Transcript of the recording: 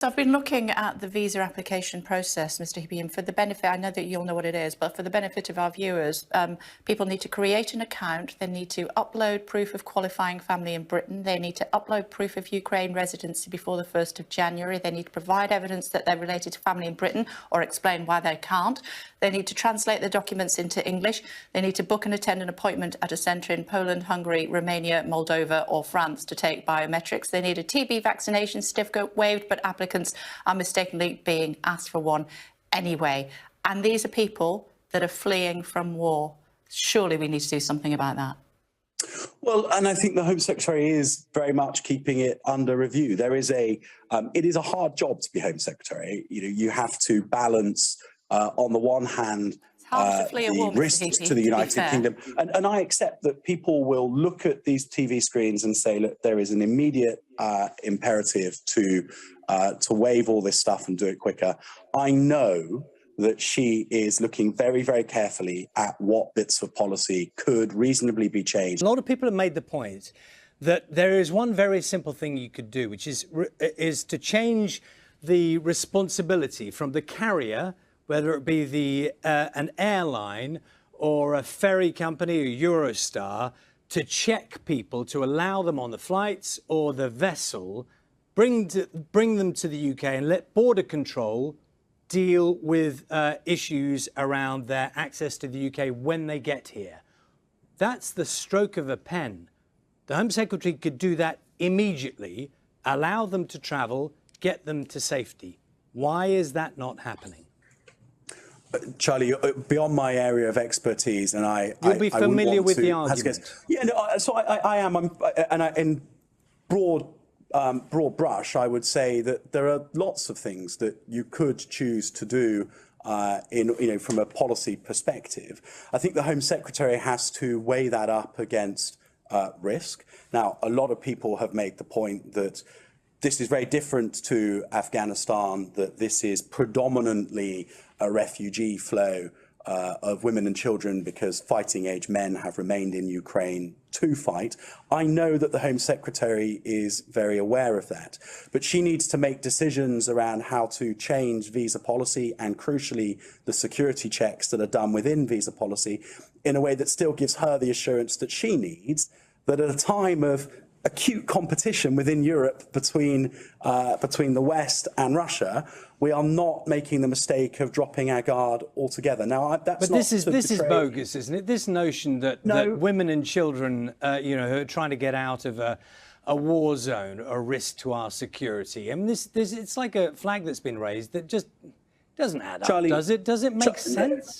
So I've been looking at the visa application process, Mr. Hibby, for the benefit, I know that you'll know what it is, but for the benefit of our viewers, people need to create an account, they need to upload proof of qualifying family in Britain, they need to upload proof of Ukraine residency before the 1st of January, they need to provide evidence that they're related to family in Britain or explain why they can't, they need to translate the documents into English, they need to book and attend an appointment at a centre in Poland, Hungary, Romania, Moldova or France to take biometrics, they need a TB vaccination certificate waived, but applicants are mistakenly being asked for one anyway. And these are people that are fleeing from war. Surely we need to do something about that. Well, and I think the Home Secretary is very much keeping it under review. There is it is a hard job to be Home Secretary. You know, you have to balance, on the one hand, the risks to the United Kingdom. And I accept that people will look at these TV screens and say, look, there is an immediate imperative to waive all this stuff and do it quicker. I know that she is looking very, very carefully at what bits of policy could reasonably be changed. A lot of people have made the point that there is one very simple thing you could do, which is to change the responsibility from the carrier, whether it be an airline or a ferry company or Eurostar, to check people, to allow them on the flights or the vessel, bring them to the UK and let border control deal with issues around their access to the UK when they get here. That's the stroke of a pen. The Home Secretary could do that immediately, allow them to travel, get them to safety. Why is that not happening? Charlie, beyond my area of expertise, and you'll be familiar with the argument. Yeah, no, so I am, in broad brush, I would say that there are lots of things that you could choose to do from a policy perspective. I think the Home Secretary has to weigh that up against risk. Now, a lot of people have made the point that this is very different to Afghanistan, that this is predominantly a refugee flow of women and children because fighting age men have remained in Ukraine to fight. I know that the Home Secretary is very aware of that, but she needs to make decisions around how to change visa policy and, crucially, the security checks that are done within visa policy in a way that still gives her the assurance that she needs, that at a time of acute competition within Europe between the West and Russia, we are not making the mistake of dropping our guard altogether. Now, but this is bogus, isn't it? This notion that women and children, who are trying to get out of a war zone, are a risk to our security. I mean, it's like a flag that's been raised that just doesn't add up, does it? Does it make sense?